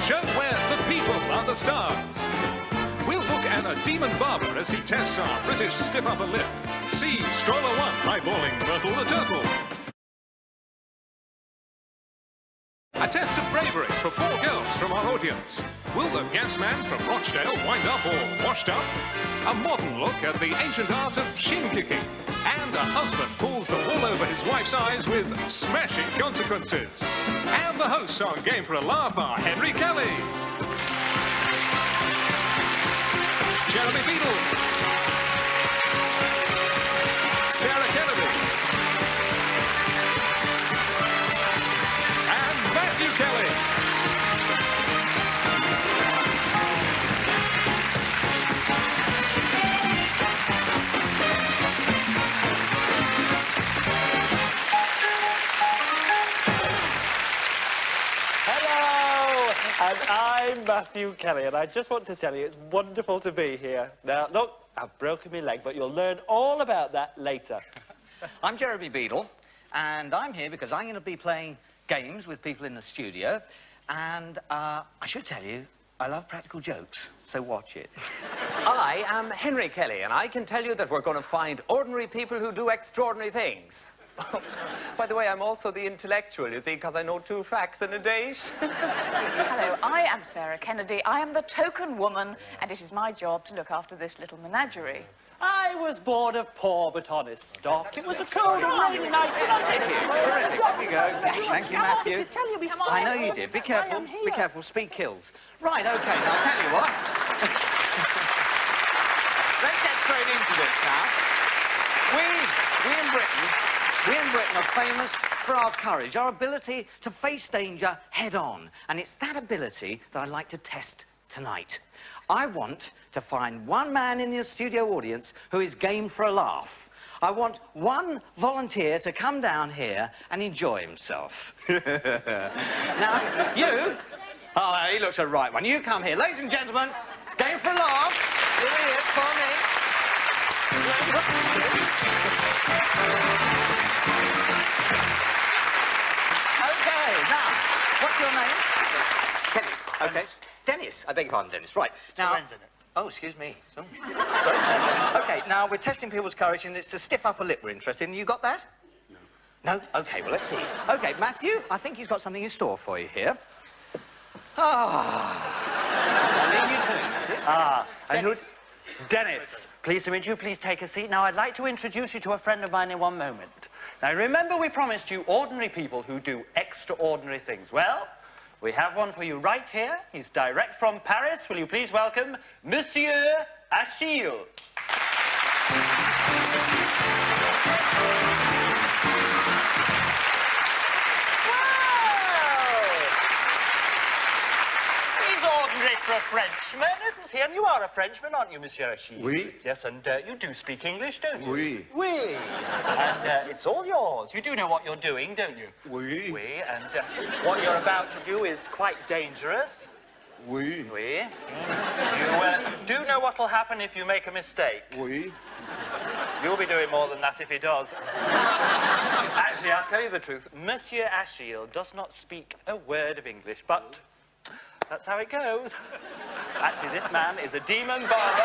show where the people are the stars. We'll look at a demon barber as he tests our British stiff upper lip. See Stroller 1 eyeballing Myrtle the Turtle. A test of bravery for 4 girls from our audience. Will the gas man from Rochdale wind up all washed up? A modern look at the ancient art of shin kicking. And a husband pulls the wool over his wife's eyes with smashing consequences. And the hosts on Game for a Laugh are Henry Kelly, Jeremy Beadle, Sarah Kennedy, and Matthew Kelly. And I'm Matthew Kelly, and I just want to tell you it's wonderful to be here. Now, look, I've broken my leg, but you'll learn all about that later. I'm Jeremy Beadle, and I'm here because I'm going to be playing games with people in the studio. And I should tell you, I love practical jokes, so watch it. I am Henry Kelly, and I can tell you that we're going to find ordinary people who do extraordinary things. By the way, I'm also the intellectual, you see, because I know 2 facts and a date. Hello, I am Sarah Kennedy. I am the token woman, and it is my job to look after this little menagerie. I was born of poor but honest stock. It was a cold and rainy night. Thank you. Terrific. Off you go. Thank you, I Matthew. wanted to tell you before. I know you did. Be careful. Be careful. Speed kills. Right, OK, now I'll tell you what. Let's get straight into this now. We in Britain are famous for our courage, our ability to face danger head-on. And it's that ability that I'd like to test tonight. I want to find one man in the studio audience who is game for a laugh. I want one volunteer to come down here and enjoy himself. Now, you... Oh, he looks a right one. You come here. Ladies and gentlemen, game for a laugh. Here he is, for me. OK, now, what's your name? Dennis. OK. Dennis. I beg your pardon, Dennis. Right. Now... Oh, excuse me. Oh. OK, now, we're testing people's courage, and it's the stiff upper lip we're interested in. You got that? No. No? OK, well, let's see. OK, Matthew, I think he's got something in store for you here. Ah. I'll leave you to it, Matthew. And who's... Dennis, pleased to meet you. Please take a seat. Now, I'd like to introduce you to a friend of mine in one moment. Now, remember we promised you ordinary people who do extraordinary things. Well, we have one for you right here. He's direct from Paris. Will you please welcome Monsieur Achille? For a Frenchman, isn't he? And you are a Frenchman, aren't you, Monsieur Achille? Oui. Yes, and you do speak English, don't you? Oui. Oui. And it's all yours. You do know what you're doing, don't you? Oui. Oui, and what you're about to do is quite dangerous. Oui. Oui. You do know what'll happen if you make a mistake. Oui. You'll be doing more than that if he does. Actually, I'll tell you the truth. Monsieur Achille does not speak a word of English, but... that's how it goes. Actually, this man is a demon barber.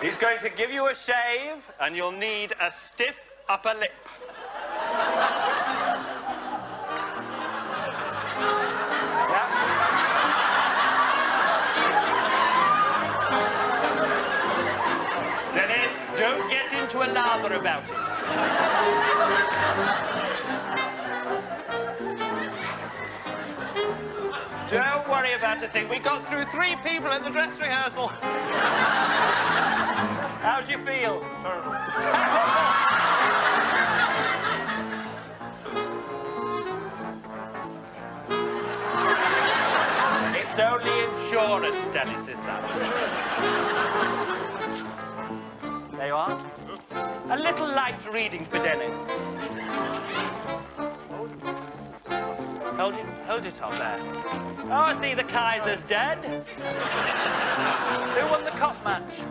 He's going to give you a shave, and you'll need a stiff upper lip. Yeah. Dennis, don't get into a lather about it. Don't worry about a thing. We got through 3 people in the dress rehearsal. How do you feel? It's only insurance, Dennis, is that? There you are. A little light reading for Dennis. Hold it up there. Oh, I see the Kaiser's dead. Who won the cup match?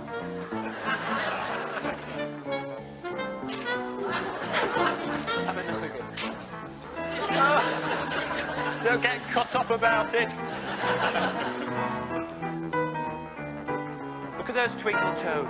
Have another go. Oh. Don't get cut up about it. Look at those twinkle toes.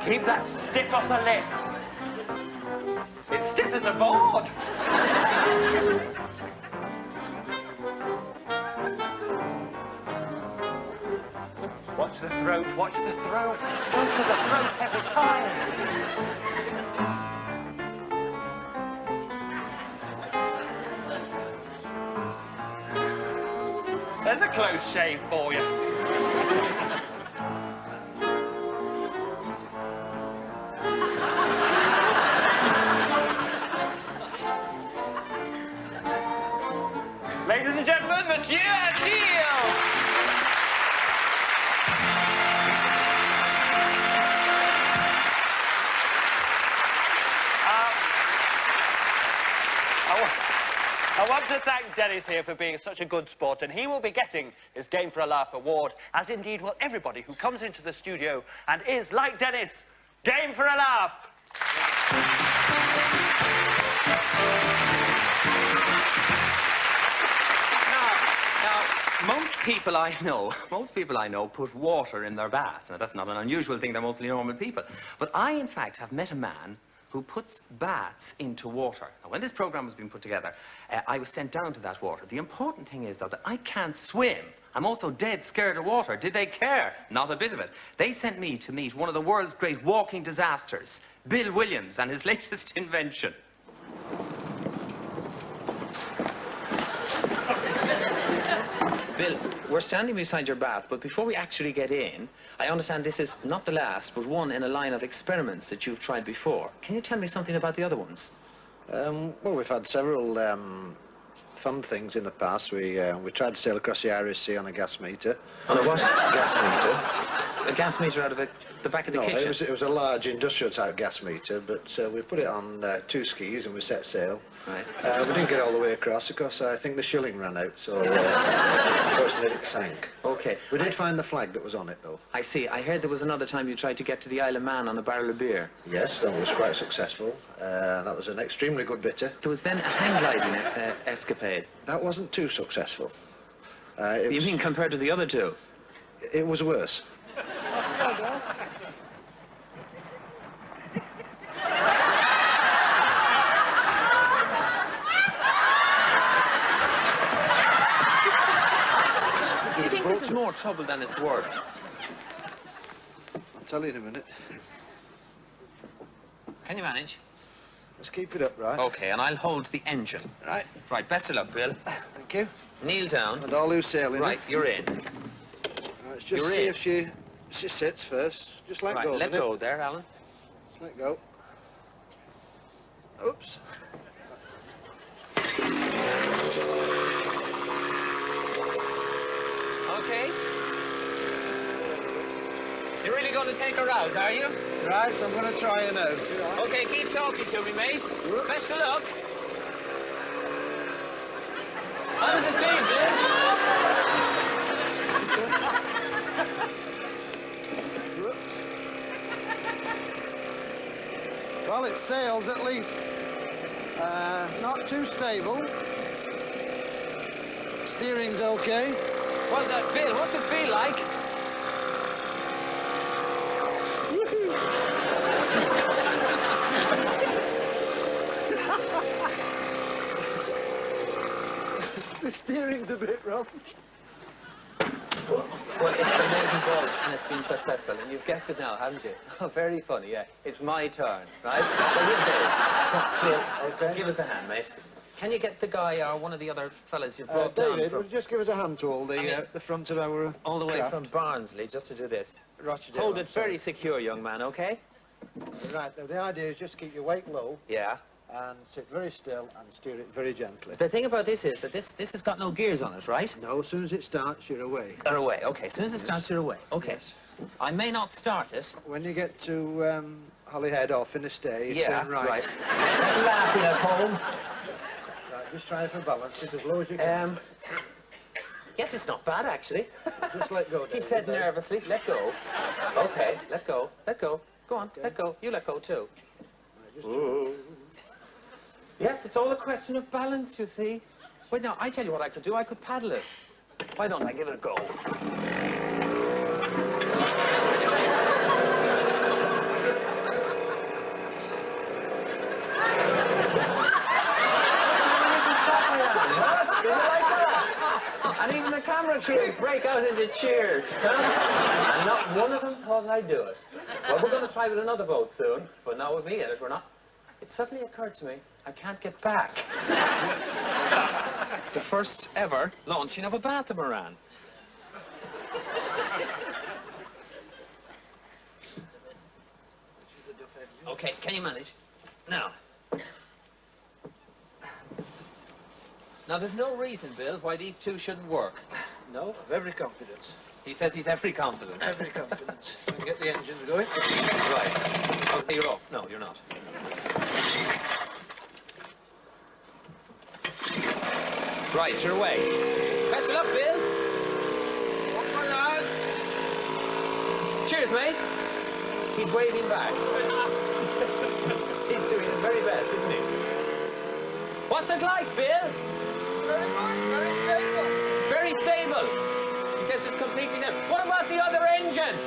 Keep that stiff upper lip. It's stiff as a board. Watch the throat, watch the throat. Close to the throat every time. There's a close shave for you. Ladies and gentlemen, Monsieur Achille! I want to thank Dennis here for being such a good sport, and he will be getting his Game for a Laugh award, as indeed will everybody who comes into the studio and is, like Dennis, game for a laugh. Now, most people I know put water in their baths. Now, that's not an unusual thing. They're mostly normal people. But I, in fact, have met a man who puts bats into water. Now, when this program was being put together, I was sent down to that water. The important thing is, though, that I can't swim. I'm also dead scared of water. Did they care? Not a bit of it. They sent me to meet one of the world's great walking disasters, Bill Williams, and his latest invention. Bill, we're standing beside your bath, but before we actually get in, I understand this is not the last, but one in a line of experiments that you've tried before. Can you tell me something about the other ones? Well, we've had several fun things in the past. We tried to sail across the Irish Sea on a gas meter. On a what? Gas meter. A gas meter out of the back of the kitchen? It was a large industrial type gas meter, but we put it on 2 skis and we set sail. Right. We didn't get all the way across because I think the shilling ran out, so unfortunately it sank. Okay. We did find the flag that was on it, though. I see. I heard there was another time you tried to get to the Isle of Man on a barrel of beer. Yes, that was quite successful. That was an extremely good bitter. There was then a hang gliding escapade. That wasn't too successful. You mean compared to the other two? It was worse. Do you think this is more trouble than it's worth? I'll tell you in a minute. Can you manage? Let's keep it up, right? Okay, and I'll hold the engine. Right. Right, best of luck, Bill. Thank you. Kneel down. And I'll lose sailing. Right, you're in. Let's just You're see in. if she sits first. Just let Right, go. let go there, Alan. Just let go. Oops. Okay. You're really going to take her out, are you? Right, I'm going to try her now. Okay, keep talking to me, mate. Best of luck. How does it feel, Whoops. Well, it sails at least. Not too stable. Steering's okay. Well done, Bill. What's it feel like? The steering's a bit rough. Well, it's the maiden voyage, and it's been successful. And you've guessed it now, haven't you? Oh, very funny, yeah. It's my turn, right? Well, with this, Bill, Okay. give us a hand, mate. Can you get the guy or one of the other fellas you've brought down David, from would you just give us a hand to hold the front of our all the way craft? from Barnsley just to do this? Rochdale, Hold I'm it very sorry. secure, young man, okay? Right, now the idea is just keep your weight low Yeah. and sit very still and steer it very gently. The thing about this is that this has got no gears on it, right? No, as soon as it starts, you're away. You're away, okay. As soon as it starts, you're away. Okay. Yes. I may not start it. When you get to Holyhead or Finisterre, Yeah, turn right. right. Stop laughing at home. Right, just try for balance, it as low as you can. Yes, it's not bad, actually. Just let go, He David, said there. nervously, let go. Okay, let go, let go. Go on, let go. You let go, too. Right, just try. Yes, it's all a question of balance, you see. Wait, now, I tell you what I could do. I could paddle it. Why don't I give it a go? And even the camera crew break out into cheers. Huh? And not one of them thought I'd do it. Well, we're going to try with another boat soon, but not with me in it, we're not. It suddenly occurred to me, I can't get back. The first ever launching of a Bathamaran. Okay, can you manage? Now. Now, there's no reason, Bill, why these two shouldn't work. No, I've every confidence. He says he's every confident. Every confidence. We can get the engines going. Right. Okay, you're off. No, you're not. Right, you're away. Best of luck, Bill. Cheers, mate. He's waving back. He's doing his very best, isn't he? What's it like, Bill? Very good, very stable. Very stable. He says it's completely stable. What about the other engine?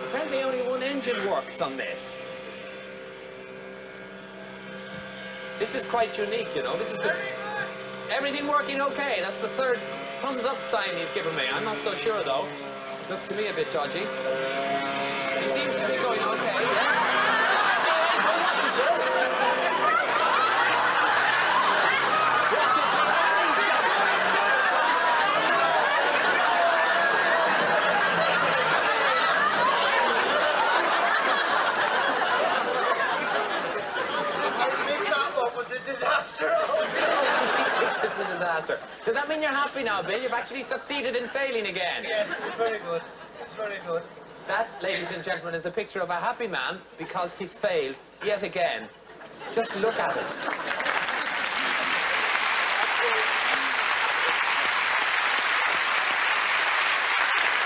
Apparently only one engine works on this. This is quite unique, you know. This is the... Everything working okay. That's the third thumbs up sign he's given me. I'm not so sure, though. Looks to me a bit dodgy. He seems to be going okay, yes. Watch it, Bill. Watch it, Bill. It's a disaster. Does that mean you're happy now, Bill? You've actually succeeded in failing again. Yes, it's very good. It's very good. That, ladies and gentlemen, is a picture of a happy man because he's failed yet again. Just look at it.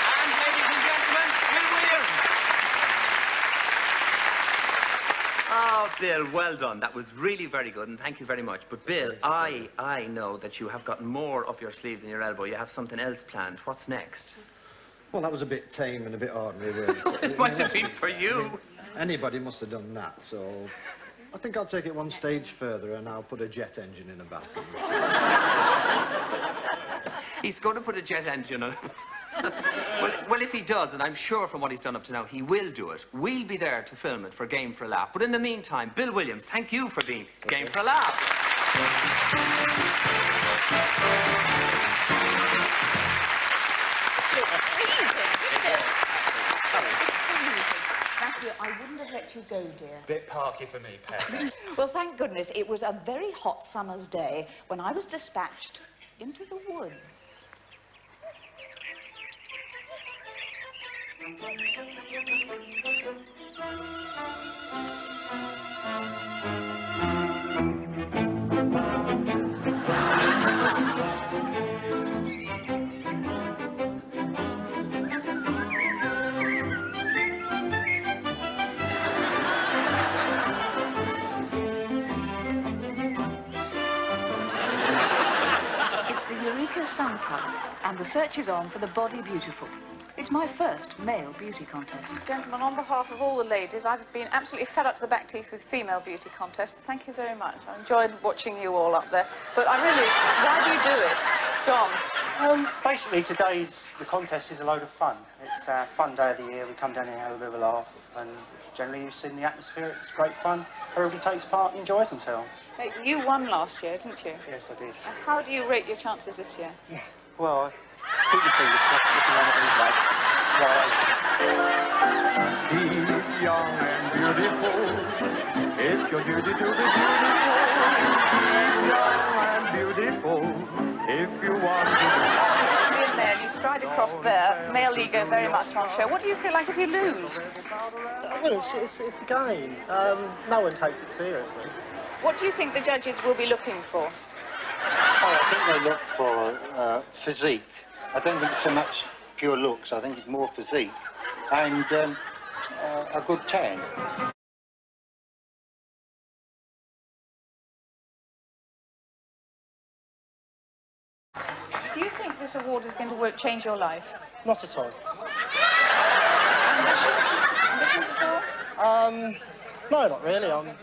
And, ladies and gentlemen, Bill Williams. Oh, Bill, well done. That was really very good, and thank you very much. But, Bill, I know that you have got more up your sleeve than your elbow. You have something else planned. What's next? Well, that was a bit tame and a bit ordinary, really. It might have been for you. Anybody must have done that, so I think I'll take it one stage further and I'll put a jet engine in the bathroom. He's going to put a jet engine on it. Well, if he does, and I'm sure from what he's done up to now, he will do it. We'll be there to film it for Game for a Laugh. But in the meantime, Bill Williams, thank you for being Game for a Laugh. Thank you. I wouldn't have let you go, dear. Bit parky for me, Pet. Well, thank goodness it was a very hot summer's day when I was dispatched into the woods. It's the Eureka Sun Club, and the search is on for the Body Beautiful. It's my first male beauty contest. Gentlemen, on behalf of all the ladies, I've been absolutely fed up to the back teeth with female beauty contests. Thank you very much. I enjoyed watching you all up there. But I really, why do you do it? John? Basically, the contest is a load of fun. It's a fun day of the year. We come down here and have a bit of a laugh. And generally, you've seen the atmosphere. It's great fun. Everybody takes part and enjoys themselves. Hey, you won last year, didn't you? Yes, I did. And how do you rate your chances this year? Well, keep your fingers crossed, looking around at these legs. Right. Be young and beautiful. If your duty to be beautiful, keep young and beautiful. If you want to... In there, you stride across there, male ego very much on show. What do you feel like if you lose? Well, it's a game. No one takes it seriously. What do you think the judges will be looking for? Oh, I think they look for physique. I don't think it's so much pure looks. I think it's more physique and a good tan. Do you think this award is going to change your life? Not at all. Ambitions at all? No, not really. I'm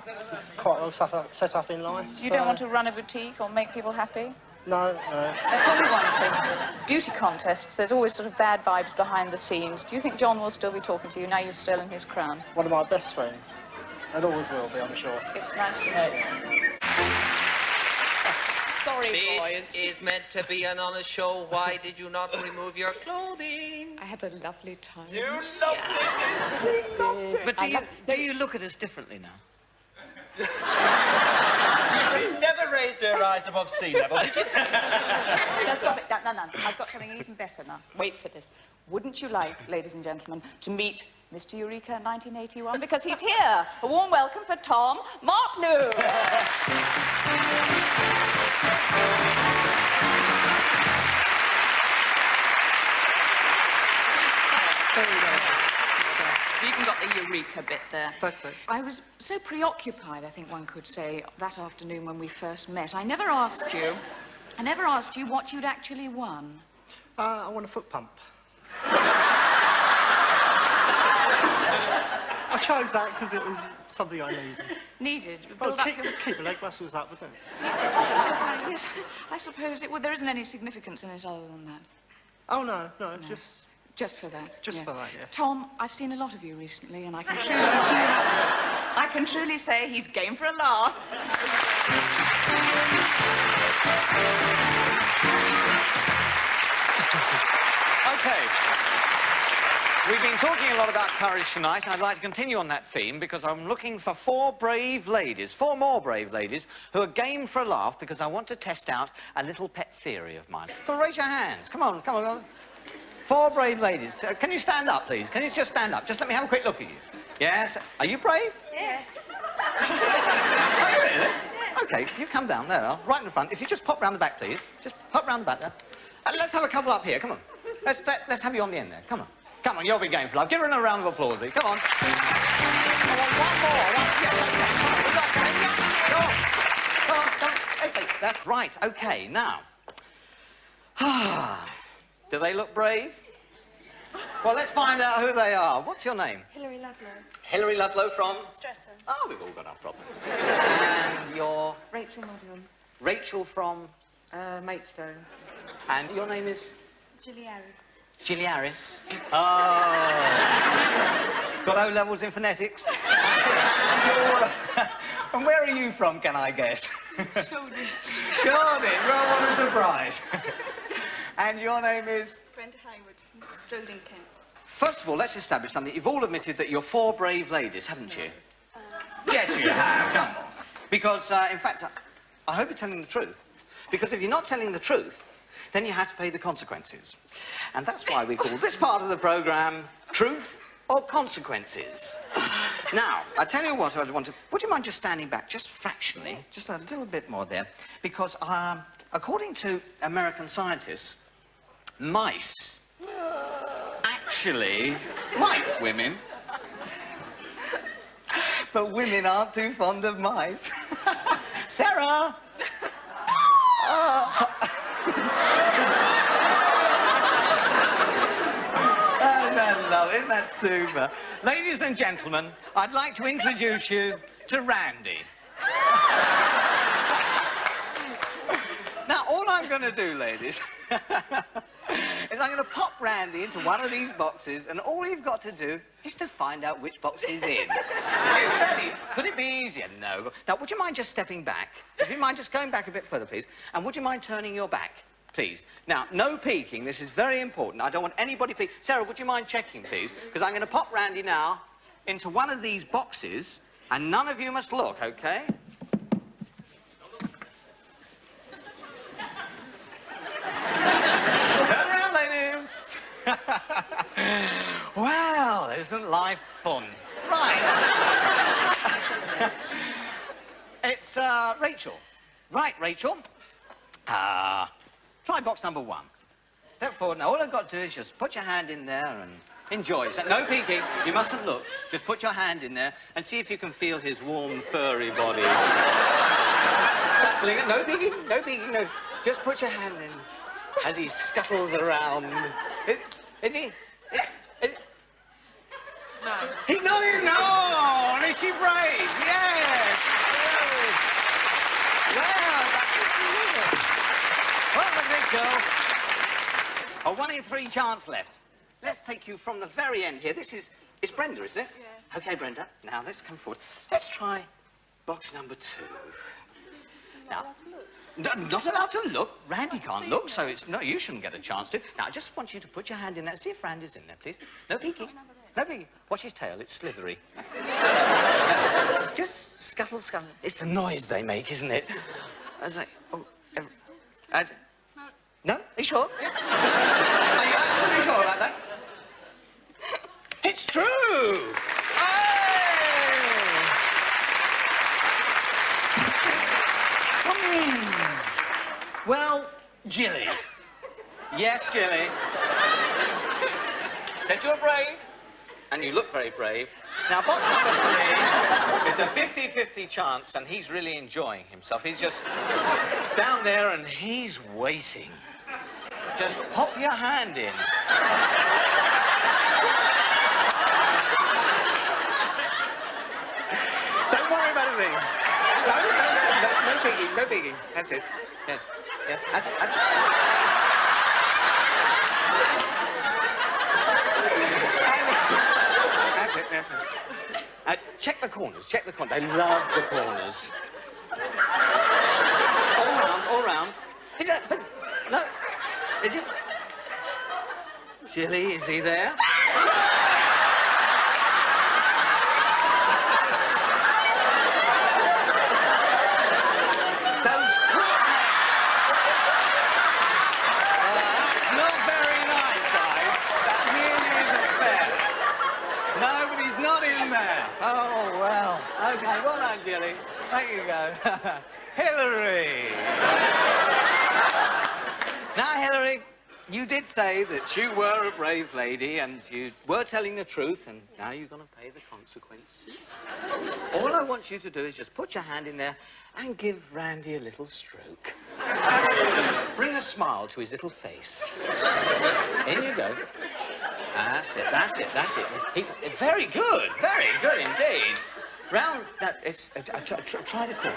quite well set up in life. You don't want to run a boutique or make people happy? No, no. Now, tell me one thing. Beauty contests, there's always sort of bad vibes behind the scenes. Do you think John will still be talking to you now you've stolen his crown? One of my best friends. And always will be, I'm sure. It's nice to know. Sorry, boys. This is meant to be an honest show. Why did you not remove your clothing? I had a lovely time. You loved it. But do you look at us differently now? You never raised her eyes above sea level, did you? No, stop it. No. I've got something even better now. Wait for this. Wouldn't you like, ladies and gentlemen, to meet Mr. Eureka 1981? Because he's here. A warm welcome for Tom Martlew. You even got the Eureka bit there. That's it. I was so preoccupied, I think one could say, that afternoon when we first met. I never asked you what you'd actually won. I want a foot pump. I chose that because it was something I needed. Needed? Well, Build up keep your leg muscles up, wouldn't it? Yes, I suppose it would. There isn't any significance in it other than that. Oh, no, Just for that. Just for that, yeah. Tom, I've seen a lot of you recently, and I can truly say he's game for a laugh. Okay. We've been talking a lot about courage tonight, and I'd like to continue on that theme because I'm looking for four more brave ladies, who are game for a laugh because I want to test out a little pet theory of mine. Come on, raise your hands. Come on. Four brave ladies. Can you stand up, please? Can you just stand up? Just let me have a quick look at you. Yes? Are you brave? Yeah. Are you really? Okay, you come down there, right in the front. If you just pop round the back, please. Just pop round the back there. Let's have a couple up here. Come on. Let's have you on the end there. Come on. Come on, you'll be game for life. Give her a round of applause, please. Come on. Come on, one more. Yes, okay. Come on. Let's take. That's right. Okay, now. Do they look brave? Well, let's find out who they are. What's your name? Hilary Ludlow. Hilary Ludlow from? Streatham. Oh, we've all got our problems. And you're? Rachel Modern. Rachel from? Maidstone. And your name is? Gilly Harris. Gilly Harris. Oh. Got O levels in phonetics. And where are you from, can I guess? Shoreditch. Shoreditch. Well, what a surprise. And your name is? Brenda Hayward from Stroden, Kent. First of all, let's establish something. You've all admitted that you're four brave ladies, haven't you? Yes, you have. Come on. Because, in fact, I hope you're telling the truth. Because if you're not telling the truth, then you have to pay the consequences. And that's why we call this part of the programme Truth or Consequences. Now, I tell you what, would you mind just standing back, just fractionally, just a little bit more there? Because, according to American scientists, mice actually like women. But women aren't too fond of mice. Sarah! No, isn't that super? Ladies and gentlemen, I'd like to introduce you to Randy. Now, all I'm going to do, ladies, is I'm going to pop Randy into one of these boxes, and all you've got to do is to find out which box he's in. Could it be easier? No. Now, would you mind just stepping back? If you mind just going back a bit further, please. And would you mind turning your back, please? Now, no peeking. This is very important. I don't want anybody peeking. Sarah, would you mind checking, please? Because I'm going to pop Randy now into one of these boxes, and none of you must look, OK? Turn around, ladies. Well, isn't life fun? Right. It's Rachel. Right, Rachel. Try box number 1. Step forward. Now, all I've got to do is just put your hand in there and enjoy. So, no peeking. You mustn't look. Just put your hand in there and see if you can feel his warm, furry body. Scuttling. No peeking. No peeking. No. Just put your hand in as he scuttles around. Is he? Is No. He's not in. No. And is she brave? Yes. Well, well, look at girl. A 1 in 3 chance left. Let's take you from the very end here. It's Brenda, isn't it? Yeah. OK, Brenda. Now, let's come forward. Let's try box number 2. Now, not allowed to look. Randy can't look, so it's no. You shouldn't get a chance to. Now, I just want you to put your hand in there. See if Randy's in there, please. No peeking. No peeking. Watch his tail. It's slithery. Just scuttle, scuttle. It's the noise they make, isn't it? As I, oh, no? Are you sure? Yes. Are you absolutely sure about that? It's true! Well, Jilly. Yes, Jilly. Said you're brave, and you look very brave. Now, box number 3 is a 50-50 chance, and he's really enjoying himself. He's just down there, and he's waiting. Just pop your hand in. Don't worry about a thing. No biggie, no biggie. That's it. Yes, yes, that's it. That's it. Check the corners, check the corners. They love the corners. All round. Is that... No. Is it... Jilly, is he there? Those not very nice, guys. That really isn't fair. No, but he's not in there. Oh, well. OK, well done, Jilly. There you go. Hillary. Now, Hillary, you did say that you were a brave lady and you were telling the truth, and now you're going to pay the consequences. All I want you to do is just put your hand in there and give Randy a little stroke. Bring a smile to his little face. In you go. That's it, that's it, that's it. He's very good indeed. Round, try the corner.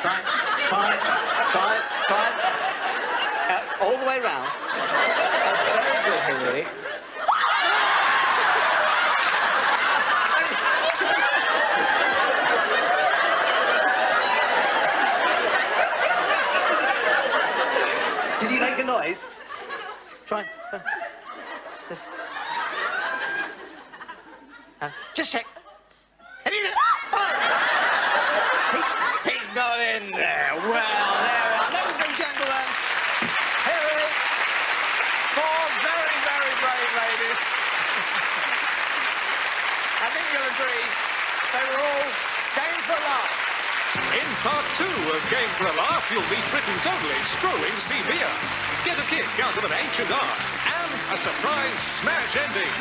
Try. All the way round. Very good, Hillary. Did he make a noise? Try. Just. Just check. He's not in there. Well, there we are. Ladies and gentlemen, Hillary, 4 very, very brave ladies. I think you'll agree they were all game for a laugh. In part 2 of Game for a Laugh, you'll meet Britain's only strolling Severe. Get a kick out of an ancient art and a surprise smash ending.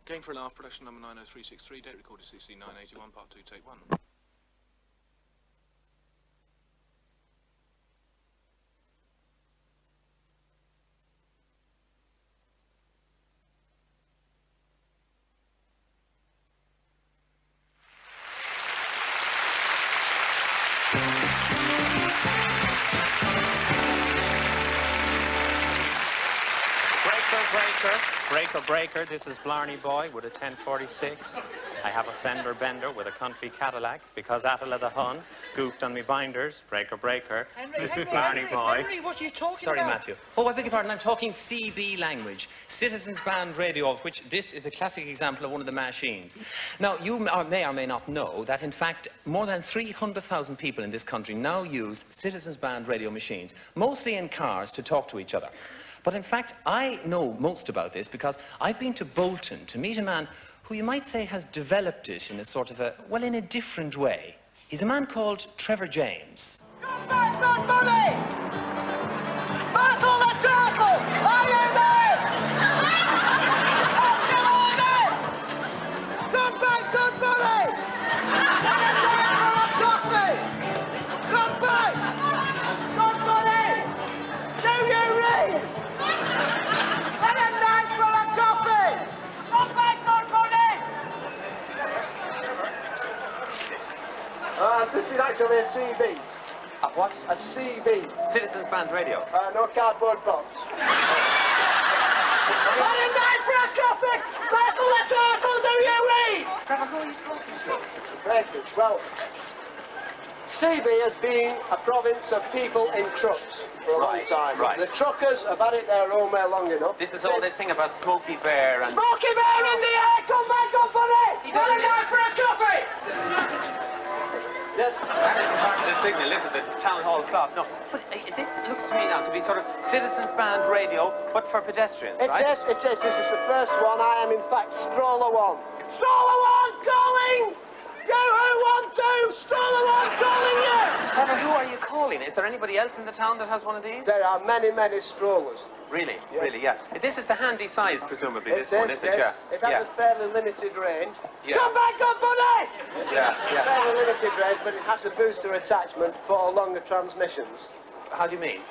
Game for a Laugh, production number 90363, date recorded 16/9/81, part 2, take 1. Breaker, this is Blarney Boy with a 1046. I have a fender bender with a country Cadillac because Attila the Hun goofed on me binders. Breaker. This is Blarney Boy. Henry, what are you talking Sorry, about? Matthew. Oh, I beg your pardon, I'm talking CB language, Citizens Band Radio, of which this is a classic example of one of the machines. Now, you may or may not know that, in fact, more than 300,000 people in this country now use Citizens Band Radio machines, mostly in cars, to talk to each other. But in fact, I know most about this because I've been to Bolton to meet a man who you might say has developed it in a sort of a, well, in a different way. He's a man called Trevor James. Come back, good buddy! Battle the turtle! Are you there? Come back, good buddy! Come back! Good buddy! Do you read? And a night for a coffee! Come back, good buddy! This is actually a CB. A what? A CB. Citizens Band Radio. No cardboard box. And a night for a coffee! Battle the turtle, do you read? Trevor, who are you talking to? Breakers. Well, CB has been a province of people in trucks for a long time. Right. The truckers have had it their own way long enough. This is all this thing about Smokey Bear and... Smokey Bear in the air! Come back up, buddy! He And a doesn't- night for a coffee! Yes. That isn't part of the signal, is it? The town hall clock. No. But this looks to me now to be sort of Citizens Band Radio, but for pedestrians, It right? is. This is the first one. I am, in fact, Stroller One. Stroller One calling! You who want to! Stroller One calling you! Trevor, who are you calling? Is there anybody else in the town that has one of these? There are many, many strollers. Really? Yes. Really, yeah. This is the handy size, presumably, this one, is it? yes. Yeah. It has Yeah. a fairly limited range. Yeah. Come back up, buddy! Yeah, yeah. Fairly limited range, but it has a booster attachment for longer transmissions. How do you mean?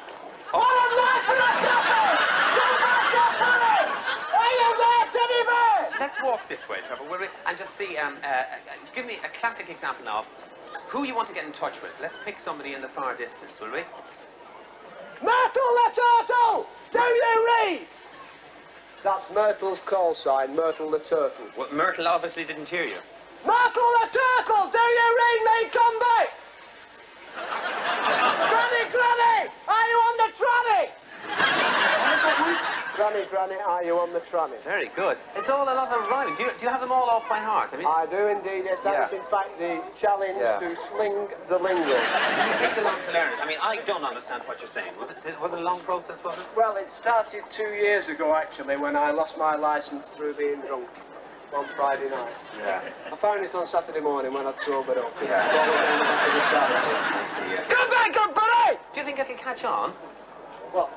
What a night for a coffee! Come back up, buddy! Are you there, Teddy Bear? Let's walk this way, Trevor, will we? And just see, give me a classic example now of who you want to get in touch with. Let's pick somebody in the far distance, will we? Myrtle the turtle! Do you read? That's Myrtle's call sign, Myrtle the turtle. Well, Myrtle obviously didn't hear you. Myrtle the turtle! Do you read me? Come back! Granny! Are you on the tranny? Granny, are you on the tranny? Very good. It's all a lot of rhyming. Do you have them all off by heart? I mean, I do indeed, yes. That Yeah. is in fact the challenge Yeah. to sling the lingo. can you take the long to learn it? I mean, I don't understand what you're saying. Was it a long process, was it? Well, it started 2 years ago, actually, when I lost my licence through being drunk one Friday night. Yeah. I found it on Saturday morning when I'd sobered up. I see, yeah. Come back, good buddy! Do you think it'll catch on? What?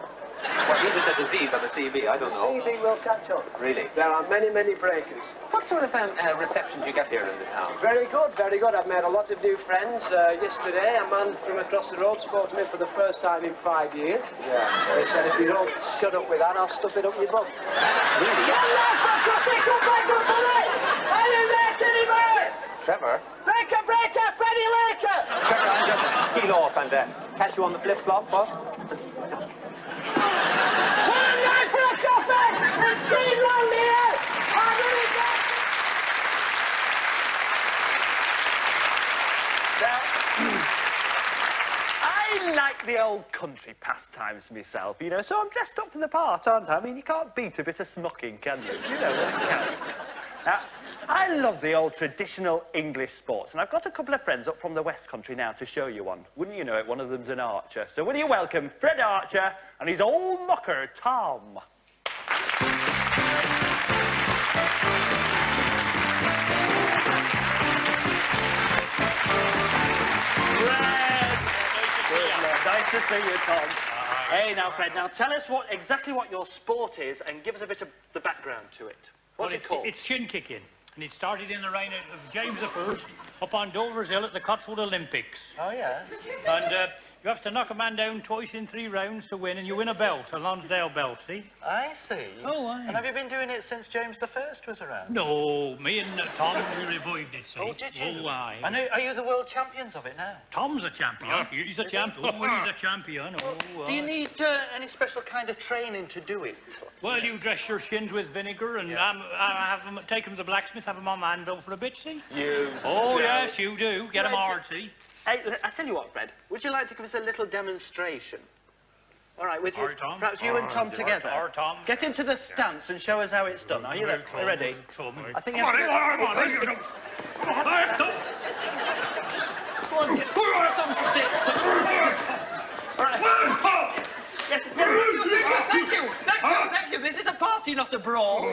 Well, either the disease or the CB, I don't know. CB will catch on. Really? There are many, many breakers. What sort of reception do you get here in the town? Very good, very good. I've made a lot of new friends. Yesterday, a man from across the road spoke to me for the first time in 5 years. Yeah. He said, if you don't shut up with that, I'll stuff it up your bum. Really? Come back, good buddy! Are you there, Teddy Bear? Trevor? Breaker, Freddie Laker! Trevor, I'll just peel off and catch you on the flip-flop, but... What a night for a coffee! It's been round here! I'm really glad. Now, I like the old country pastimes myself, you know, so I'm dressed up for the part, aren't I? I mean, you can't beat a bit of smocking, can you? You know what it counts. Now, I love the old traditional English sports, and I've got a couple of friends up from the West Country now to show you one. Wouldn't you know it, one of them's an archer. So will you welcome Fred Archer and his old mucker, Tom. Nice to see you, Tom. Hey, now, Fred, now tell us exactly what your sport is and give us a bit of the background to it. What's it called? It's shin kicking. And it started in the reign of James I up on Dover's Hill at the Cotswold Olympics. Oh, yes. And you have to knock a man down twice in 3 rounds to win, and you win a belt, a Lonsdale belt, see? I see. Oh, aye. And have you been doing it since James I was around? No, me and Tom, we revived it, see? Oh, did you? Oh, aye. And are you the world champions of it now? Tom's a champion. He's a champion. Oh, he's a champion. Oh, Do you aye. need any special kind of training to do it? Well, you dress your shins with vinegar, and I have them, take them to the blacksmith, have them on the anvil for a bit, see? You Oh, do. yes, you do. Get them hard, see? Hey, I tell you what, Fred. Would you like to give us a little demonstration? All right, with you. All right, Tom. Perhaps you and Tom together. All right, Tom. Get into the stance and show us how it's done. Are you there? Are you ready? I think you Come have to... on, Go on, get some sticks. All right. Yes, thank you. This is a party, not a brawl.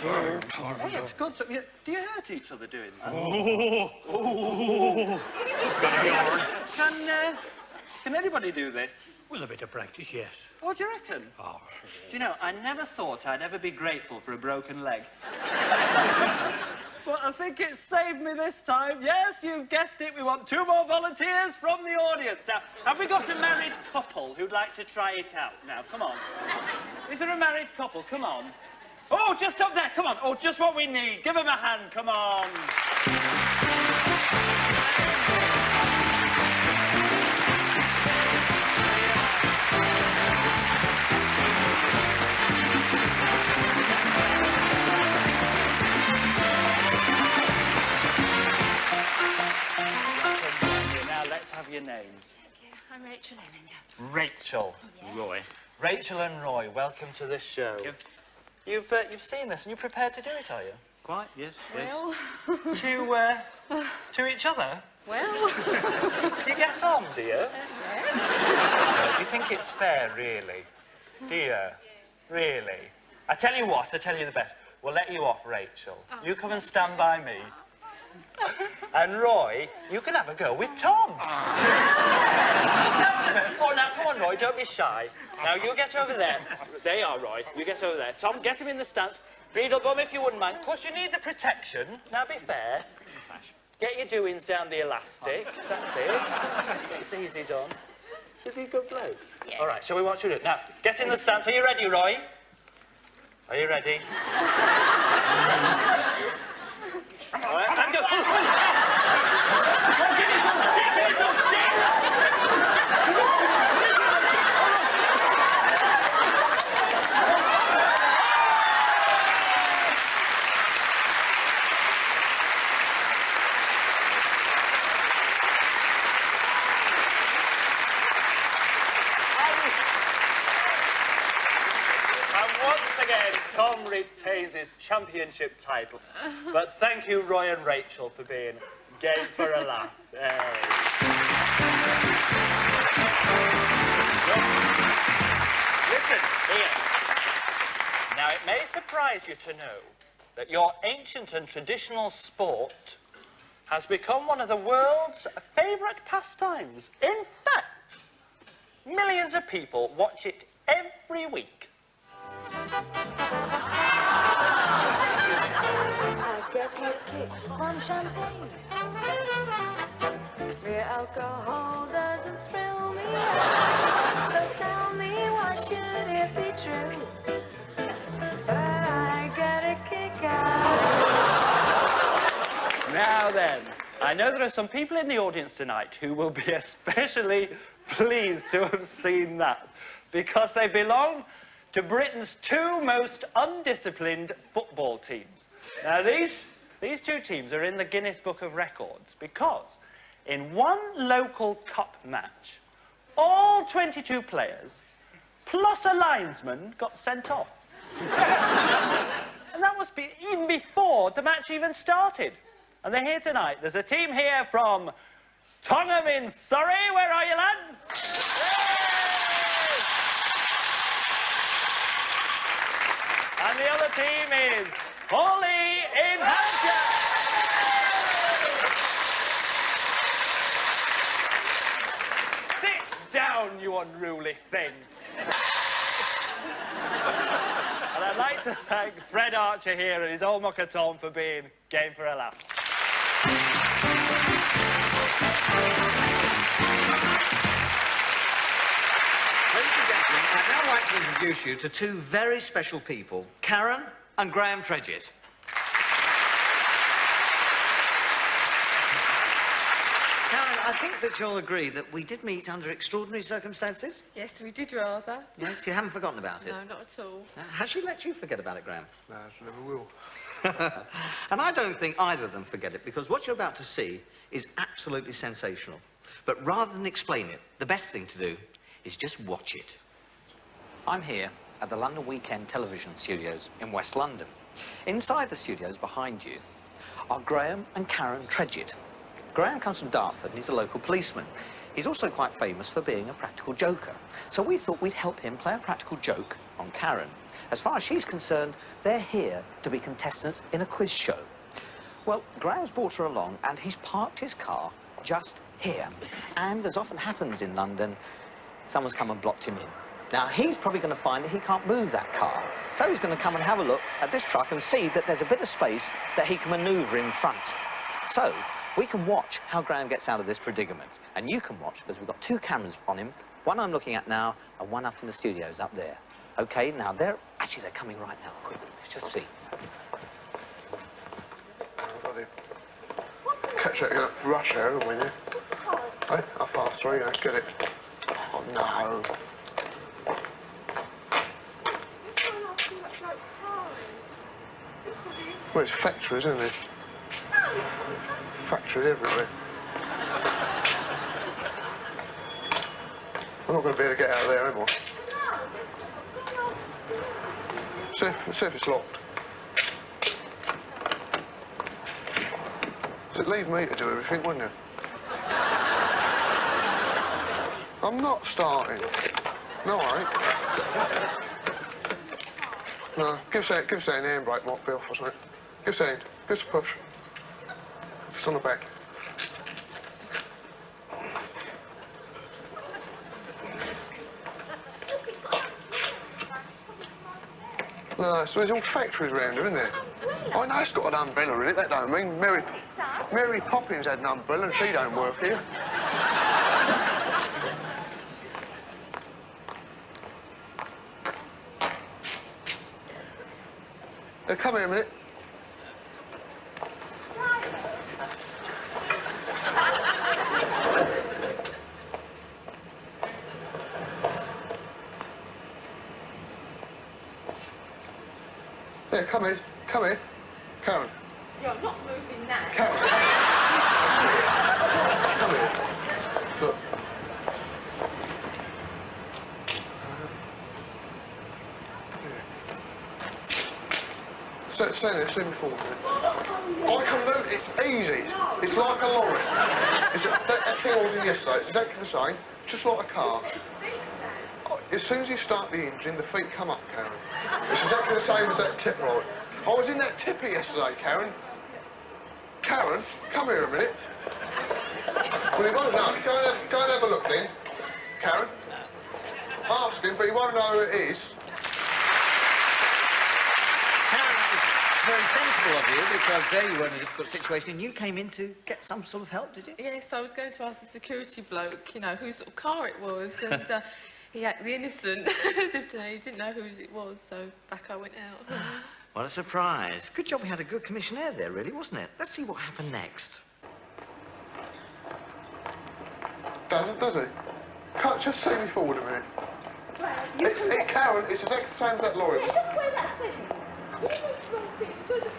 Oh, it's good. So, do you hurt each other doing that? Can anybody do this? With a bit of practice, yes. Oh, do you reckon? Oh. Do you know, I never thought I'd ever be grateful for a broken leg. But I think it saved me this time. Yes, you guessed it. We want 2 more volunteers from the audience. Now, have we got a married couple who'd like to try it out? Now, come on. Is there a married couple? Come on. Oh, just up there. Come on. Oh, just what we need. Give them a hand. Come on. Now, let's have your names. I'm Rachel Ellinger. Rachel. Yes. Roy. Rachel and Roy, welcome to the show. You've seen this and you're prepared to do it, are you? Quite, yes. Well... To each other? Well... Do you get on, do you? Yes. Do you think it's fair, really? Do you? Really? I tell you what, I tell you the best. We'll let you off, Rachel. Oh. You come and stand by me. And Roy, you can have a go with Tom. Oh, now, come on, Roy, don't be shy. Now, you get over there. There you are, Roy. You get over there. Tom, get him in the stance. Beedlebum, if you wouldn't mind. Of course, you need the protection. Now, be fair. Get your doings down the elastic. That's it. It's easy done. Is he a good bloke? Yeah. All right, shall we watch you do it? Now, get in the stance. Are you ready, Roy? Are you ready? All right, and go. Give me some stick, give me some stick. And once again, Tom retains his championship title. But thank you, Roy and Rachel, for being game for a laugh. Listen, here. Now, it may surprise you to know that your ancient and traditional sport has become one of the world's favourite pastimes. In fact, millions of people watch it every week. I get a kick from champagne. The alcohol doesn't thrill me. So tell me, why should it be true? But I get a kick out. Now then, I know there are some people in the audience tonight who will be especially pleased to have seen that, because they belong to Britain's 2 most undisciplined football teams. Now, these 2 teams are in the Guinness Book of Records because in one local cup match, all 22 players, plus a linesman, got sent off. And that was even before the match even started. And they're here tonight. There's a team here from Tongham in Surrey. Where are you, lads? And the other team is Hawley in Hampshire. Sit down, you unruly thing. And I'd like to thank Fred Archer here and his old mucker Tom for being game for a laugh. Ladies and gentlemen, I'd now like to introduce you to two very special people, Karen and Graham Tredget. Karen, I think that you'll agree that we did meet under extraordinary circumstances. Yes, we did rather. Yes, you haven't forgotten about it? No, not at all. Has she let you forget about it, Graham? No, she never will. And I don't think either of them forget it, because what you're about to see is absolutely sensational. But rather than explain it, the best thing to do is just watch it. I'm here at the London Weekend Television Studios in West London. Inside the studios behind you are Graham and Karen Tredget. Graham comes from Dartford and he's a local policeman. He's also quite famous for being a practical joker. So we thought we'd help him play a practical joke on Karen. As far as she's concerned, they're here to be contestants in a quiz show. Well, Graham's brought her along and he's parked his car just here. And as often happens in London, someone's come and blocked him in. Now, he's probably going to find that he can't move that car. So he's going to come and have a look at this truck and see that there's a bit of space that he can manoeuvre in front. So we can watch how Graham gets out of this predicament. And you can watch, because we've got two cameras on him, one I'm looking at now and one up in the studios up there. OK, now they're coming right now. Quick, let's just see. Catch that rush hour, won't you? Hey, 3:30, yeah, get it. Oh, no. Well, it's factories, isn't it? Factories everywhere. I'm not going to be able to get out of there, am I? See if it's locked. So leave me to do everything, wouldn't you? I'm not starting. No, I ain't. No, give us a handbrake might be off or something. Give us a push. It's on the back. No, so there's all factories around here, isn't there? I know it's got an umbrella in it, that don't mean Mary Poppins had an umbrella and she don't work here. Come here a minute. Yeah, come here, Karen. You're not moving now. Karen. Come here. Look. Stand there, stand before me. I can move, it's easy. It's like a lorry. That thing I was in yesterday, it's exactly the same, just like a car. As soon as you start the engine, the feet come up, Karen. It's exactly the same as that tipper. I was in that tipper yesterday, Karen. Karen, come here a minute. Well, he won't know. Go and have a look then. Karen. Ask him, but he won't know who it is. Very sensible of you, because there you were in a difficult situation and you came in to get some sort of help, did you? Yes, I was going to ask the security bloke, you know, whose sort of car it was, and he acted innocent, as if he didn't know whose it was, so back I went out. What a surprise. Good job we had a good commissionaire there, really, wasn't it? Let's see what happened next. Does he? Can't just take me forward a minute. Karen, it's exactly the same as that lorry.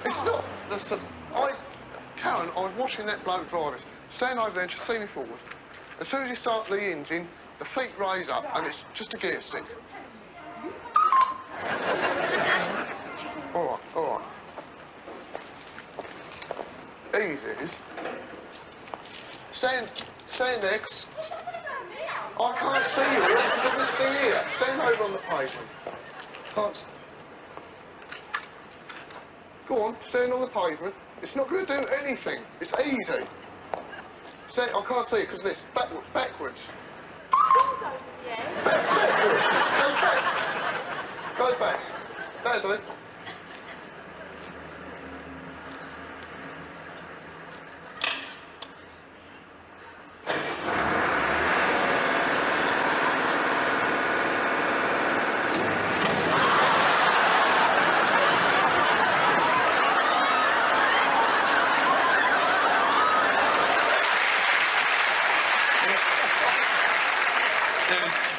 It's not. Karen, I was watching that bloke driving. Stand over there and just see me forward. As soon as you start the engine, the feet raise up and it's just a gear stick. All right. Easy it is. Stand there, 'cause I can't see you here because of this thing here. Stand over on the pavement. Can't. Go on, stand on the pavement. It's not going to do anything. It's easy. Stand, I can't see it because of this. Backwards. Backwards. Go back. That'll do it.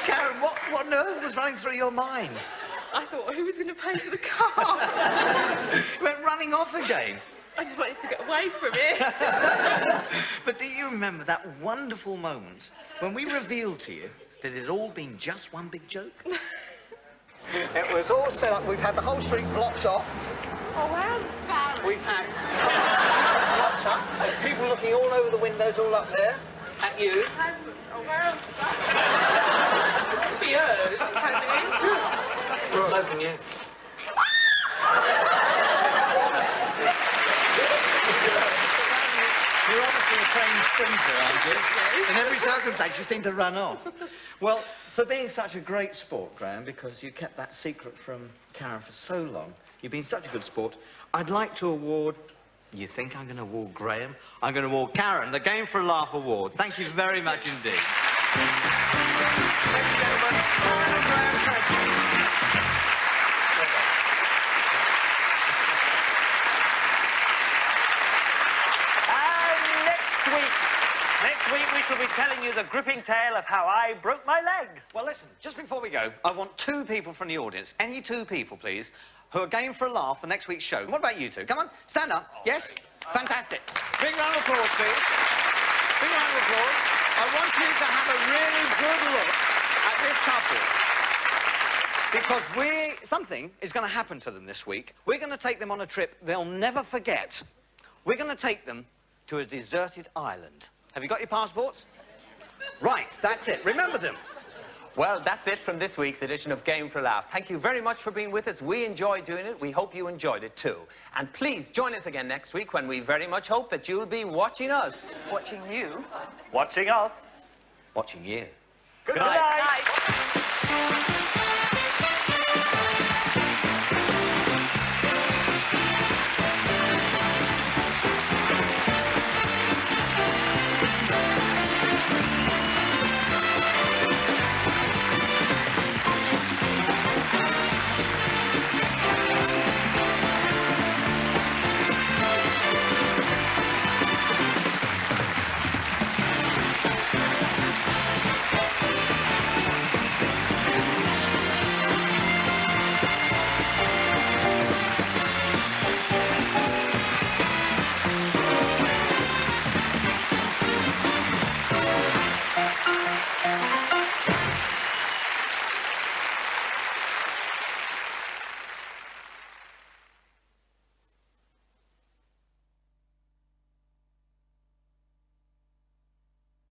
Karen, what on earth was running through your mind? I thought, who was going to pay for the car? You went running off again. I just wanted to get away from it. But do you remember that wonderful moment when we revealed to you that it had all been just one big joke? It was all set up. We've had the whole street blocked off. Oh, how embarrassing. We've had blocked up. There's people looking all over the windows, all up there, at you. Oh, how embarrassing. Be heard, can you? So can you. You're obviously a trained sprinter, aren't you? In every circumstance, you seem to run off. Well, for being such a great sport, Graham, because you kept that secret from Karen for so long, you've been such a good sport, I'd like to award... You think I'm going to award Graham? I'm going to award Karen the Game for a Laugh award. Thank you very much indeed. Thank you, gentlemen. Karen and Graham Tredge. Next week we shall be telling you the gripping tale of how I broke my leg. Well, listen, just before we go, I want 2 people from the audience, any 2 people, please, who are game for a laugh for next week's show. What about you two? Come on, stand up. Yes? Fantastic. Big round of applause, please. Big round of applause. I want you to have a really good look at this couple. Because something is going to happen to them this week. We're going to take them on a trip they'll never forget. We're going to take them to a deserted island. Have you got your passports? Right, that's it. Remember them. Well, that's it from this week's edition of Game for a Laugh. Thank you very much for being with us. We enjoyed doing it. We hope you enjoyed it too. And please join us again next week when we very much hope that you'll be watching us. Watching you. Watching us. Watching you. Good night. Good night.